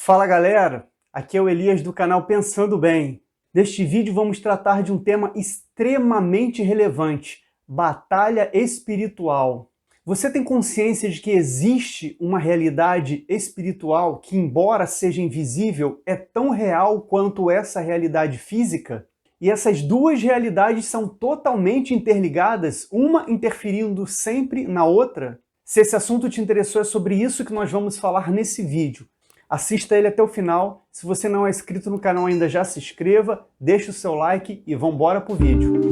Fala galera, aqui é o Elias do canal Pensando Bem. Neste vídeo vamos tratar de um tema extremamente relevante, batalha espiritual. Você tem consciência de que existe uma realidade espiritual que, embora seja invisível, é tão real quanto essa realidade física? E essas duas realidades são totalmente interligadas, uma interferindo sempre na outra? Se esse assunto te interessou, é sobre isso que nós vamos falar nesse vídeo. Assista ele até o final. Se você não é inscrito no canal ainda, já se inscreva, deixa o seu like e vamos embora pro vídeo.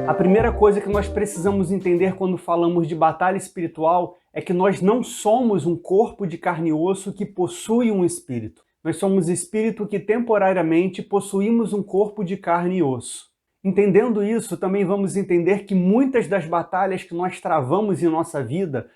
A primeira coisa que nós precisamos entender quando falamos de batalha espiritual é que nós não somos um corpo de carne e osso que possui um espírito. Nós somos espírito que temporariamente possuímos um corpo de carne e osso. Entendendo isso, também vamos entender que muitas das batalhas que nós travamos em nossa vida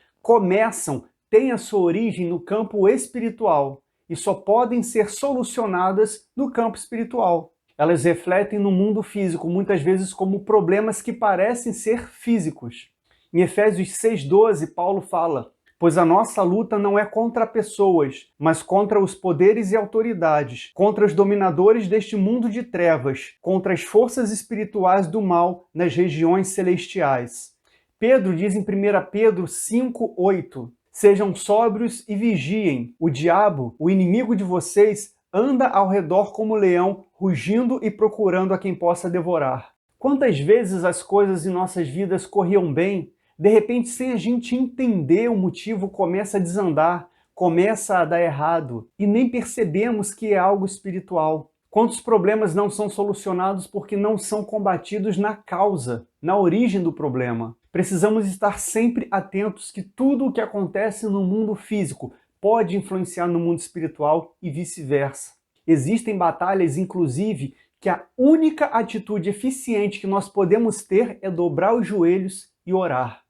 têm a sua origem no campo espiritual e só podem ser solucionadas no campo espiritual. Elas refletem no mundo físico, muitas vezes como problemas que parecem ser físicos. Em Efésios 6,12, Paulo fala: pois a nossa luta não é contra pessoas, mas contra os poderes e autoridades, contra os dominadores deste mundo de trevas, contra as forças espirituais do mal nas regiões celestiais. Pedro diz em 1 Pedro 5,8: sejam sóbrios e vigiem. O diabo, o inimigo de vocês, anda ao redor como leão, rugindo e procurando a quem possa devorar. Quantas vezes as coisas em nossas vidas corriam bem, de repente, sem a gente entender o motivo, começa a desandar, começa a dar errado, e nem percebemos que é algo espiritual. Quantos problemas não são solucionados porque não são combatidos na causa, na origem do problema? Precisamos estar sempre atentos que tudo o que acontece no mundo físico pode influenciar no mundo espiritual e vice-versa. Existem batalhas, inclusive, que a única atitude eficiente que nós podemos ter é dobrar os joelhos e orar.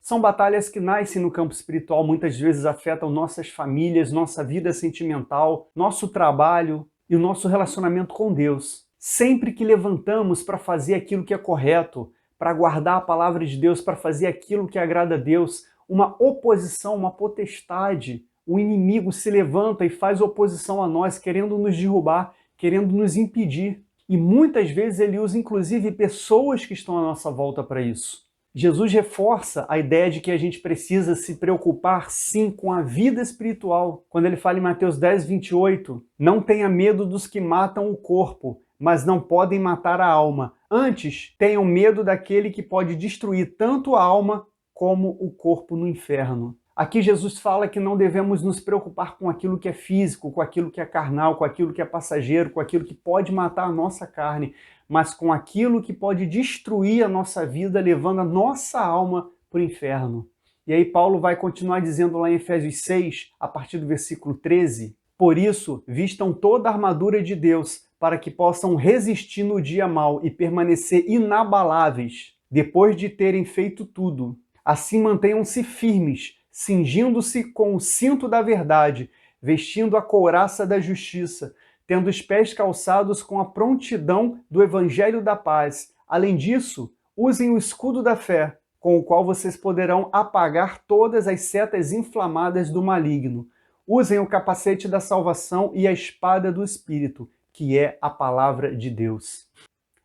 São batalhas que nascem no campo espiritual, muitas vezes afetam nossas famílias, nossa vida sentimental, nosso trabalho e o nosso relacionamento com Deus. Sempre que levantamos para fazer aquilo que é correto, para guardar a palavra de Deus, para fazer aquilo que agrada a Deus, uma oposição, uma potestade, o inimigo se levanta e faz oposição a nós, querendo nos derrubar, querendo nos impedir. E muitas vezes ele usa inclusive pessoas que estão à nossa volta para isso. Jesus reforça a ideia de que a gente precisa se preocupar sim com a vida espiritual. Quando ele fala em Mateus 10:28, não tenha medo dos que matam o corpo, mas não podem matar a alma. Antes, tenham medo daquele que pode destruir tanto a alma como o corpo no inferno. Aqui Jesus fala que não devemos nos preocupar com aquilo que é físico, com aquilo que é carnal, com aquilo que é passageiro, com aquilo que pode matar a nossa carne, mas com aquilo que pode destruir a nossa vida, levando a nossa alma para o inferno. E aí Paulo vai continuar dizendo lá em Efésios 6, a partir do versículo 13, por isso, vistam toda a armadura de Deus, para que possam resistir no dia mau e permanecer inabaláveis, depois de terem feito tudo. Assim mantenham-se firmes, cingindo-se com o cinto da verdade, vestindo a couraça da justiça, tendo os pés calçados com a prontidão do evangelho da paz. Além disso, usem o escudo da fé, com o qual vocês poderão apagar todas as setas inflamadas do maligno. Usem o capacete da salvação e a espada do Espírito, que é a palavra de Deus.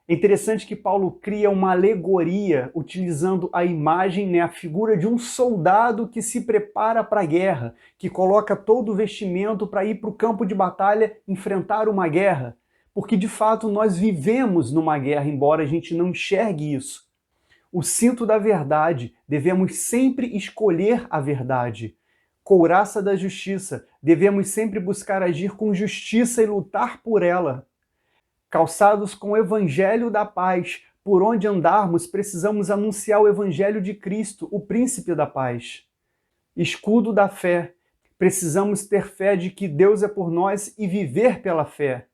É interessante que Paulo cria uma alegoria utilizando a imagem, a figura de um soldado que se prepara para a guerra, que coloca todo o vestimento para ir para o campo de batalha enfrentar uma guerra. Porque de fato nós vivemos numa guerra, embora a gente não enxergue isso. O cinto da verdade, devemos sempre escolher a verdade. Couraça da justiça, devemos sempre buscar agir com justiça e lutar por ela. Calçados com o evangelho da paz, por onde andarmos precisamos anunciar o evangelho de Cristo, o príncipe da paz. Escudo da fé, precisamos ter fé de que Deus é por nós e viver pela fé.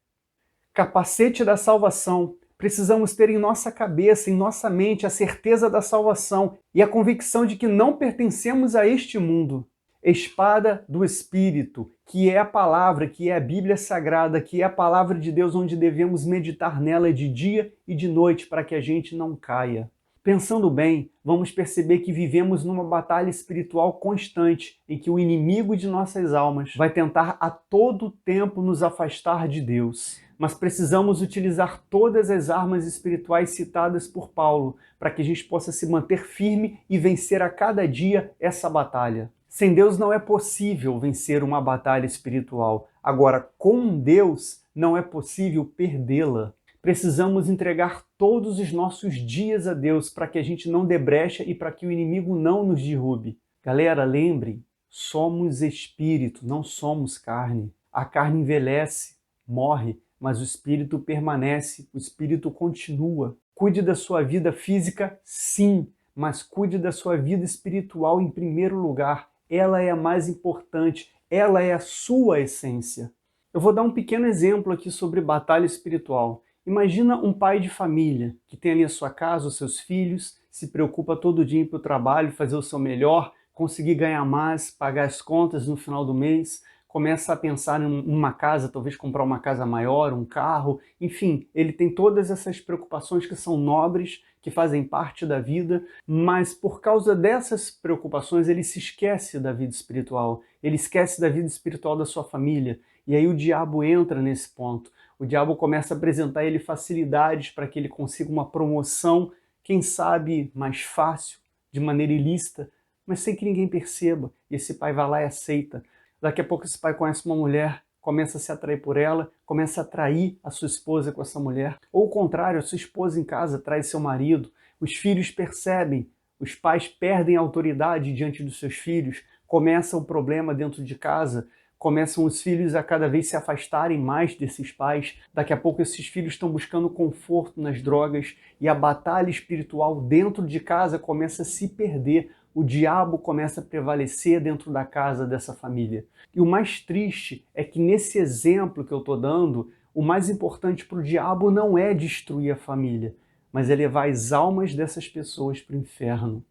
Capacete da salvação, precisamos ter em nossa cabeça, em nossa mente, a certeza da salvação e a convicção de que não pertencemos a este mundo. Espada do Espírito, que é a palavra, que é a Bíblia Sagrada, que é a palavra de Deus, onde devemos meditar nela de dia e de noite para que a gente não caia. Pensando bem, vamos perceber que vivemos numa batalha espiritual constante, em que o inimigo de nossas almas vai tentar a todo tempo nos afastar de Deus. Mas precisamos utilizar todas as armas espirituais citadas por Paulo, para que a gente possa se manter firme e vencer a cada dia essa batalha. Sem Deus não é possível vencer uma batalha espiritual. Agora, com Deus, não é possível perdê-la. Precisamos entregar todos os nossos dias a Deus para que a gente não dê brecha e para que o inimigo não nos derrube. Galera, lembrem, somos espírito, não somos carne. A carne envelhece, morre, mas o espírito permanece, o espírito continua. Cuide da sua vida física, sim, mas cuide da sua vida espiritual em primeiro lugar. Ela é a mais importante, ela é a sua essência. Eu vou dar um pequeno exemplo aqui sobre batalha espiritual. Imagina um pai de família que tem ali a sua casa, os seus filhos, se preocupa todo dia ir para o trabalho, fazer o seu melhor, conseguir ganhar mais, pagar as contas no final do mês, começa a pensar em uma casa, talvez comprar uma casa maior, um carro, enfim, ele tem todas essas preocupações que são nobres, que fazem parte da vida, mas por causa dessas preocupações ele se esquece da vida espiritual, ele esquece da vida espiritual da sua família, e aí o diabo entra nesse ponto. O diabo começa a apresentar a ele facilidades para que ele consiga uma promoção, quem sabe mais fácil, de maneira ilícita, mas sem que ninguém perceba. E esse pai vai lá e aceita. Daqui a pouco esse pai conhece uma mulher, começa a se atrair por ela, começa a atrair a sua esposa com essa mulher. Ou o contrário, a sua esposa em casa trai seu marido. Os filhos percebem, os pais perdem a autoridade diante dos seus filhos, começa o problema dentro de casa, começam os filhos a cada vez se afastarem mais desses pais. Daqui a pouco esses filhos estão buscando conforto nas drogas e a batalha espiritual dentro de casa começa a se perder. O diabo começa a prevalecer dentro da casa dessa família. E o mais triste é que nesse exemplo que eu estou dando, o mais importante para o diabo não é destruir a família, mas é levar as almas dessas pessoas para o inferno.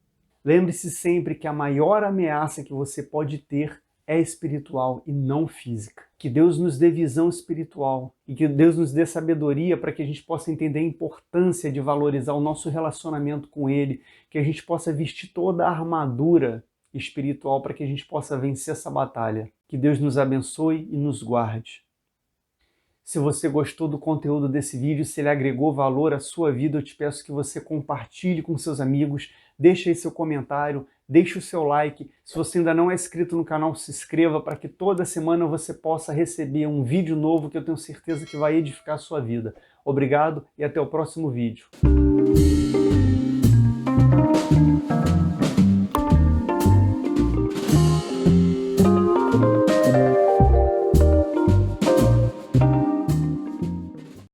Lembre-se sempre que a maior ameaça que você pode ter é espiritual e não física. Que Deus nos dê visão espiritual e que Deus nos dê sabedoria para que a gente possa entender a importância de valorizar o nosso relacionamento com Ele, que a gente possa vestir toda a armadura espiritual para que a gente possa vencer essa batalha. Que Deus nos abençoe e nos guarde. Se você gostou do conteúdo desse vídeo, se ele agregou valor à sua vida, eu te peço que você compartilhe com seus amigos, deixe aí seu comentário, deixe o seu like. Se você ainda não é inscrito no canal, se inscreva para que toda semana você possa receber um vídeo novo que eu tenho certeza que vai edificar a sua vida. Obrigado e até o próximo vídeo.